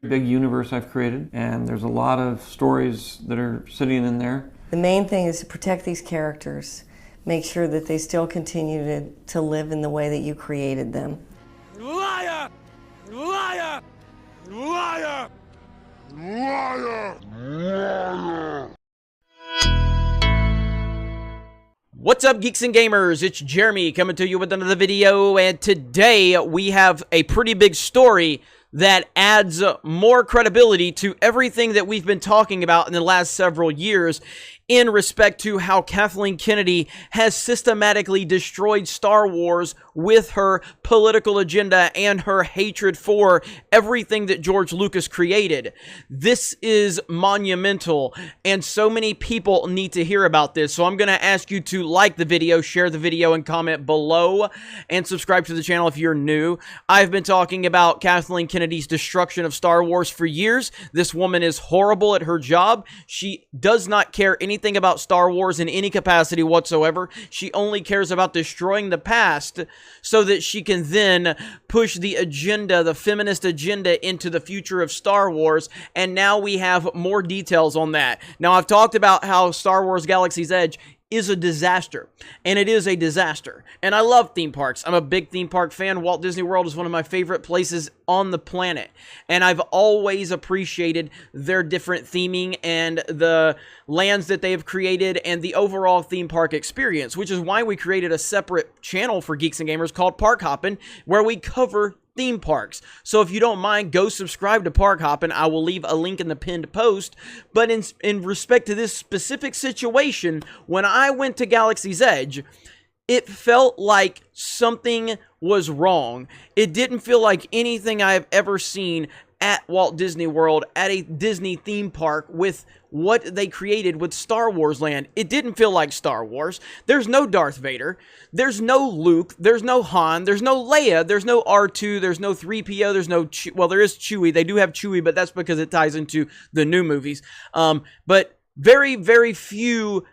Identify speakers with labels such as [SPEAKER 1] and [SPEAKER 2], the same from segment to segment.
[SPEAKER 1] big universe I've created, and there's a lot of stories that are sitting in there.
[SPEAKER 2] The main thing is to protect these characters, make sure that they still continue to live in the way that you created them.
[SPEAKER 3] Liar! Liar! Liar! Liar! Liar!
[SPEAKER 4] What's up, geeks and gamers? It's Jeremy coming to you with another video, and today we have a pretty big story that adds more credibility to everything that we've been talking about in the last several years in respect to how Kathleen Kennedy has systematically destroyed Star Wars with her political agenda and her hatred for everything that George Lucas created. This is monumental, and so many people need to hear about this. So I'm going to ask you to like the video, share the video, and comment below, and subscribe to the channel if you're new. I've been talking about Kathleen Kennedy's destruction of Star Wars for years. This woman is horrible at her job. She does not care anything about Star Wars in any capacity whatsoever. She only cares about destroying the past so that she can then push the agenda, the feminist agenda, into the future of Star Wars. And now we have more details on that. Now, I've talked about how Star Wars Galaxy's Edge is a disaster, and it is a disaster. And I love theme parks. I'm a big theme park fan. Walt Disney World is one of my favorite places on the planet, and I've always appreciated their different theming and the lands that they have created and the overall theme park experience, which is why we created a separate channel for Geeks and Gamers called Park Hoppin', where we cover theme parks. So if you don't mind, go subscribe to Park Hoppin'. I will leave a link in the pinned post. But in respect to this specific situation, when I went to Galaxy's Edge, it felt like something was wrong. It didn't feel like anything I have ever seen at Walt Disney World, at a Disney theme park, with what they created with Star Wars Land. It didn't feel like Star Wars. There's no Darth Vader. There's no Luke. There's no Han. There's no Leia. There's no R2. There's no 3PO. There's no well, there is Chewie. They do have Chewie, but that's because it ties into the new movies. But very, very few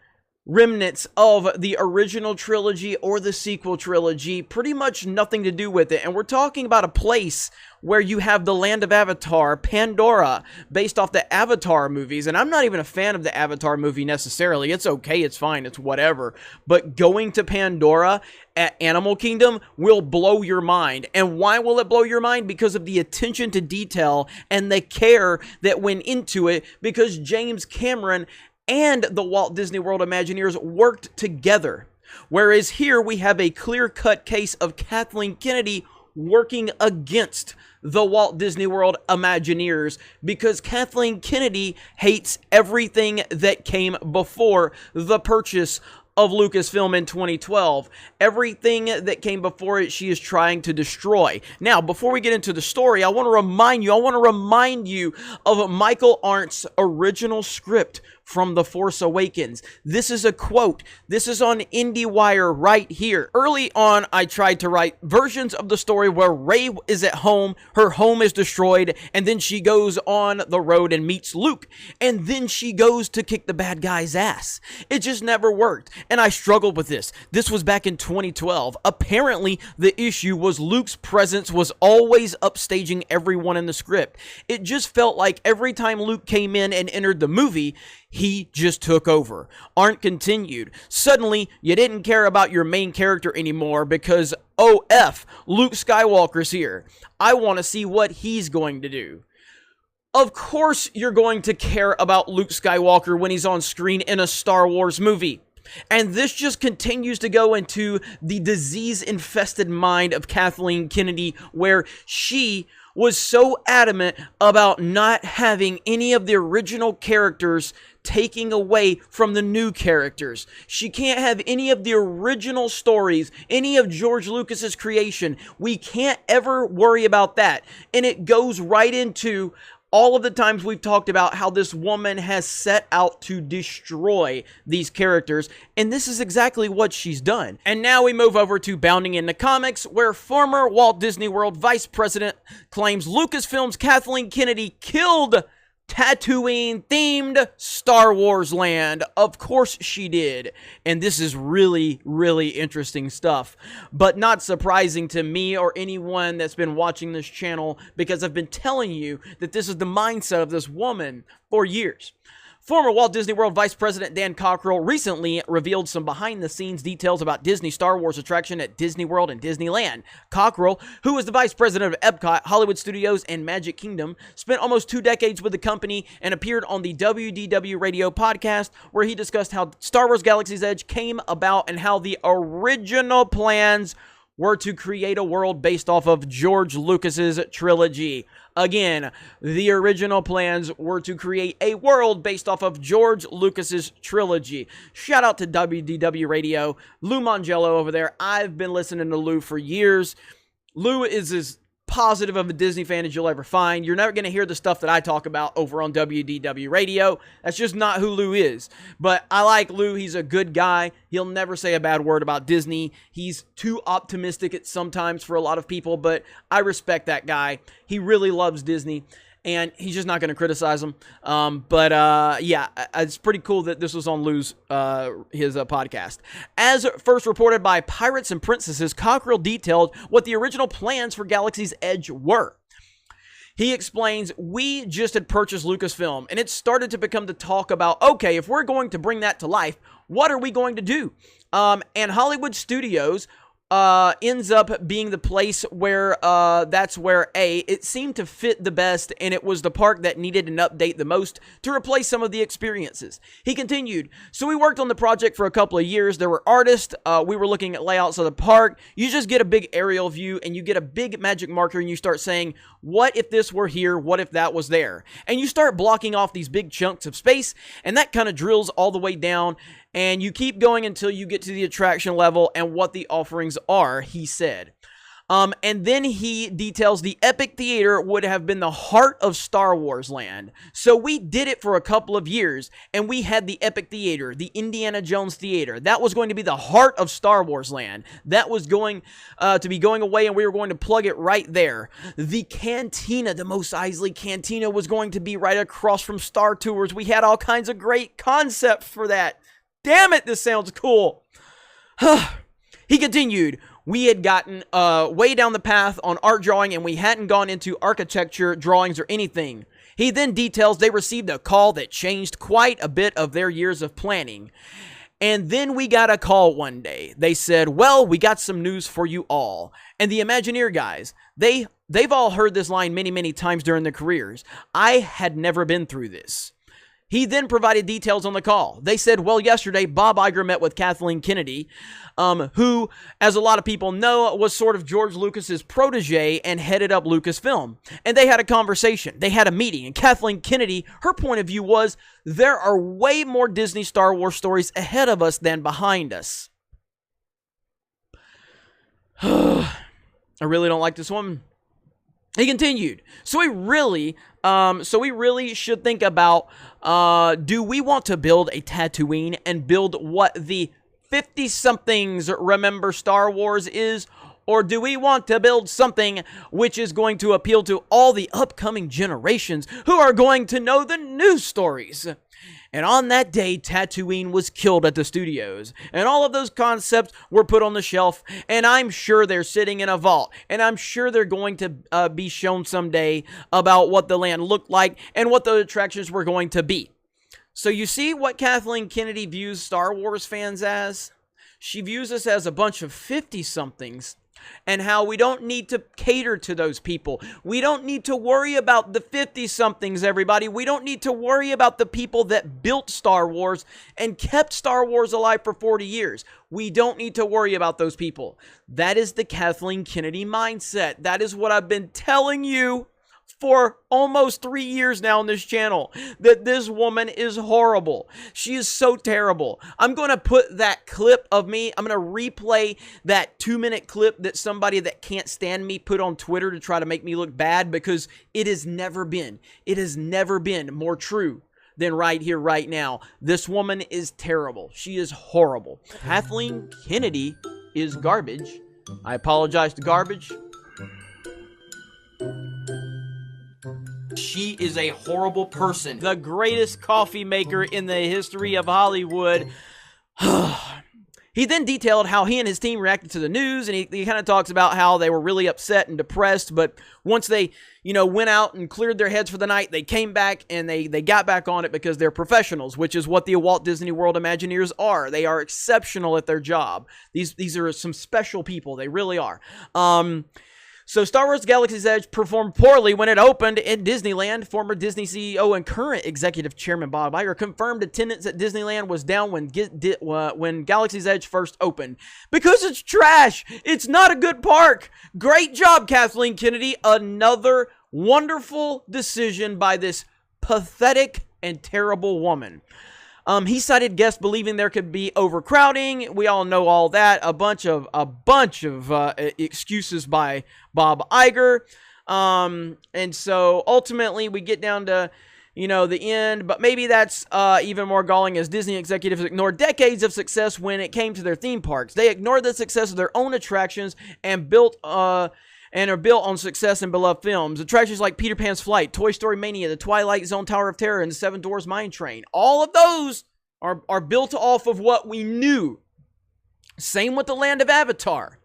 [SPEAKER 4] remnants of the original trilogy or the sequel trilogy, pretty much nothing to do with it. And we're talking about a place where you have the land of Avatar, Pandora, based off the Avatar movies. And I'm not even a fan of the Avatar movie necessarily. It's okay, it's fine, it's whatever. But going to Pandora at Animal Kingdom will blow your mind. And why will it blow your mind? Because of the attention to detail and the care that went into it, because James Cameron and the Walt Disney World Imagineers worked together. Whereas here we have a clear-cut case of Kathleen Kennedy working against the Walt Disney World Imagineers, because Kathleen Kennedy hates everything that came before the purchase of Lucasfilm in 2012. Everything that came before it, she is trying to destroy. Now, before we get into the story, I want to remind you of Michael Arndt's original script from The Force Awakens. This is a quote. This is on IndieWire right here. Early on, I tried to write versions of the story where Rey is at home, her home is destroyed, and then she goes on the road and meets Luke, and then she goes to kick the bad guy's ass. It just never worked, and I struggled with this. This was back in 2012. Apparently, the issue was Luke's presence was always upstaging everyone in the script. It just felt like every time Luke came in and entered the movie, he just took over. Arndt continued, suddenly, you didn't care about your main character anymore because, oh F, Luke Skywalker's here. I want to see what he's going to do. Of course you're going to care about Luke Skywalker when he's on screen in a Star Wars movie. And this just continues to go into the disease-infested mind of Kathleen Kennedy, where she was so adamant about not having any of the original characters taking away from the new characters. She can't have any of the original stories, any of George Lucas's creation. We can't ever worry about that. And it goes right into all of the times we've talked about how this woman has set out to destroy these characters, and this is exactly what she's done. And now we move over to Bounding into Comics, where former Walt Disney World Vice President claims Lucasfilm's Kathleen Kennedy killed Tatooine themed Star Wars land. Of course she did. And this is really, really interesting stuff. But not surprising to me or anyone that's been watching this channel, because I've been telling you that this is the mindset of this woman for years. Former Walt Disney World Vice President Dan Cockrell recently revealed some behind-the-scenes details about Disney Star Wars attraction at Disney World and Disneyland. Cockrell, who was the Vice President of Epcot, Hollywood Studios, and Magic Kingdom, spent almost 2 decades with the company and appeared on the WDW Radio podcast, where he discussed how Star Wars Galaxy's Edge came about and how the original plans were to create a world based off of George Lucas's trilogy. Again, the original plans were to create a world based off of George Lucas's trilogy. Shout out to WDW Radio, Lou Mangello over there. I've been listening to Lou for years. Lou is as positive of a Disney fan as you'll ever find. You're never going to hear the stuff that I talk about over on WDW Radio. That's just not who Lou is. But I like Lou. He's a good guy. He'll never say a bad word about Disney. He's too optimistic at sometimes for a lot of people, but I respect that guy. He really loves Disney, and he's just not going to criticize him. Yeah, it's pretty cool that this was on Lou's his podcast. As first reported by Pirates and Princesses, Cockrell detailed what the original plans for Galaxy's Edge were. He explains, we just had purchased Lucasfilm, and it started to become the talk about, okay, if we're going to bring that to life, what are we going to do? And Hollywood Studios ends up being the place where that's where it seemed to fit the best, and it was the park that needed an update the most to replace some of the experiences. He continued, so we worked on the project for a couple of years. There were artists, we were looking at layouts of the park. You just get a big aerial view and you get a big magic marker and you start saying, what if this were here? What if that was there? And you start blocking off these big chunks of space, and that kind of drills all the way down. And you keep going until you get to the attraction level and what the offerings are, he said. And then he details the Epic Theater would have been the heart of Star Wars Land. So we did it for a couple of years, and we had the Epic Theater, the Indiana Jones Theater. That was going to be the heart of Star Wars Land. That was going to be going away, and we were going to plug it right there. The Cantina, the Mos Eisley Cantina, was going to be right across from Star Tours. We had all kinds of great concepts for that. Damn it, this sounds cool. He continued, we had gotten way down the path on art drawing, and we hadn't gone into architecture drawings or anything. He then details they received a call that changed quite a bit of their years of planning. And then we got a call one day. They said, well, we got some news for you all. And the Imagineer guys, they've all heard this line many, many times during their careers. I had never been through this. He then provided details on the call. They said, well, yesterday, Bob Iger met with Kathleen Kennedy, who, as a lot of people know, was sort of George Lucas's protege and headed up Lucasfilm. And they had a conversation. They had a meeting. And Kathleen Kennedy, her point of view was, there are way more Disney Star Wars stories ahead of us than behind us. I really don't like this woman. He continued, so we really should think about, do we want to build a Tatooine and build what the 50-somethings remember Star Wars is, or do we want to build something which is going to appeal to all the upcoming generations who are going to know the new stories? And on that day, Tatooine was killed at the studios, and all of those concepts were put on the shelf, and I'm sure they're sitting in a vault, and I'm sure they're going to be shown someday about what the land looked like and what the attractions were going to be. So you see what Kathleen Kennedy views Star Wars fans as? She views us as a bunch of 50-somethings, and how we don't need to cater to those people. We don't need to worry about the 50-somethings, everybody. We don't need to worry about the people that built Star Wars and kept Star Wars alive for 40 years. We don't need to worry about those people. That is the Kathleen Kennedy mindset. That is what I've been telling you for almost 3 years now on this channel, that this woman is horrible. She is so terrible. I'm going to put that clip of me, I'm going to replay that 2-minute clip that somebody that can't stand me put on Twitter to try to make me look bad, because it has never been more true than right here, right now. This woman is terrible. She is horrible. Kathleen Kennedy is garbage. I apologize to garbage. She is a horrible person. The greatest coffee maker in the history of Hollywood. He then detailed how he and his team reacted to the news, and he kind of talks about how they were really upset and depressed, but once they, went out and cleared their heads for the night, they came back and they got back on it because they're professionals, which is what the Walt Disney World Imagineers are. They are exceptional at their job. These are some special people. They really are. So Star Wars Galaxy's Edge performed poorly when it opened in Disneyland. Former Disney CEO and current executive chairman Bob Iger confirmed attendance at Disneyland was down when Galaxy's Edge first opened. Because it's trash. It's not a good park. Great job, Kathleen Kennedy. Another wonderful decision by this pathetic and terrible woman. He cited guests believing there could be overcrowding. We all know all that. A bunch of excuses by Bob Iger. And so ultimately we get down to, the end. But maybe that's even more galling as Disney executives ignored decades of success when it came to their theme parks. They ignored the success of their own attractions and are built on success in beloved films. Attractions like Peter Pan's Flight, Toy Story Mania, the Twilight Zone Tower of Terror, and the Seven Dwarfs Mine Train. All of those are built off of what we knew. Same with the Land of Avatar.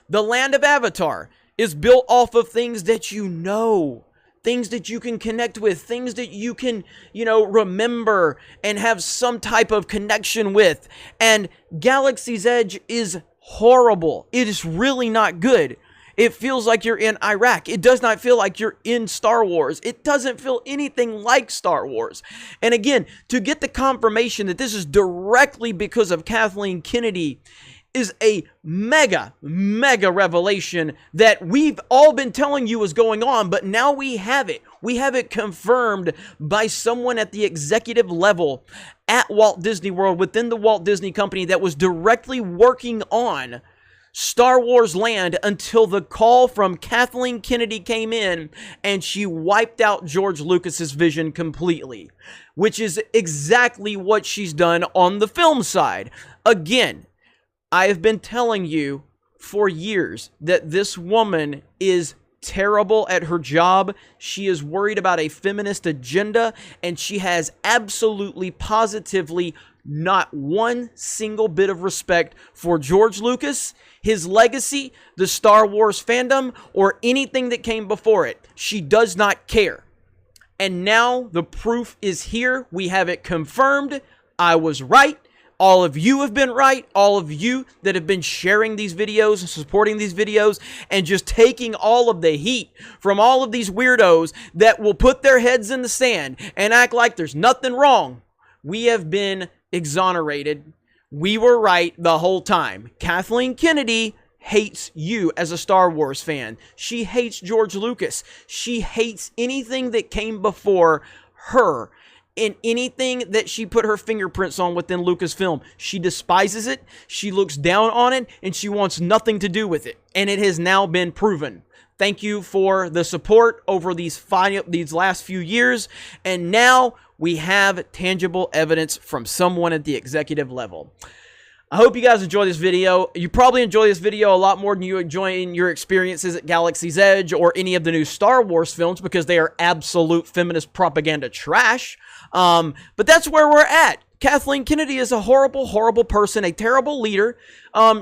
[SPEAKER 4] The Land of Avatar is built off of things that you know. Things that you can connect with. Things that you can, remember and have some type of connection with. And Galaxy's Edge is horrible. It is really not good. It feels like you're in Iraq. It does not feel like you're in Star Wars. It doesn't feel anything like Star Wars. And again, to get the confirmation that this is directly because of Kathleen Kennedy is a mega revelation that we've all been telling you is going on, but now we have it. We have it confirmed by someone at the executive level at Walt Disney World within the Walt Disney Company that was directly working on Star Wars Land until the call from Kathleen Kennedy came in and she wiped out George Lucas's vision completely, which is exactly what she's done on the film side. Again, I have been telling you for years that this woman is terrible at her job. She is worried about a feminist agenda, and she has absolutely, positively not one single bit of respect for George Lucas, his legacy, the Star Wars fandom, or anything that came before it. She does not care. And now the proof is here. We have it confirmed. I was right. All of you have been right. All of you that have been sharing these videos and supporting these videos and just taking all of the heat from all of these weirdos that will put their heads in the sand and act like there's nothing wrong. We have been exonerated. We were right the whole time. Kathleen Kennedy hates you as a Star Wars fan. She hates George Lucas. She hates anything that came before her. In anything that she put her fingerprints on within Lucasfilm. She despises it, she looks down on it, and she wants nothing to do with it. And it has now been proven. Thank you for the support over these last few years. And now we have tangible evidence from someone at the executive level. I hope you guys enjoy this video. You probably enjoy this video a lot more than you enjoy your experiences at Galaxy's Edge or any of the new Star Wars films because they are absolute feminist propaganda trash. But that's where we're at. Kathleen Kennedy is a horrible person, a terrible leader.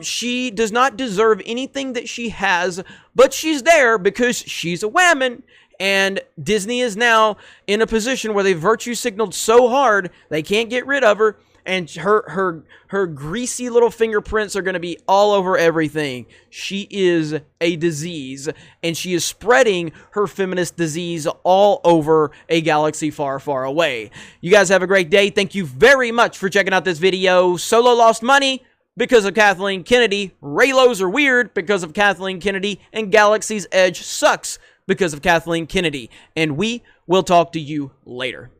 [SPEAKER 4] She does not deserve anything that she has, but she's there because she's a woman. And Disney is now in a position where they virtue signaled so hard they can't get rid of her. And her greasy little fingerprints are going to be all over everything. She is a disease, and she is spreading her feminist disease all over a galaxy far, far away. You guys have a great day. Thank you very much for checking out this video. Solo lost money because of Kathleen Kennedy. Raylos are weird because of Kathleen Kennedy. And Galaxy's Edge sucks because of Kathleen Kennedy. And we will talk to you later.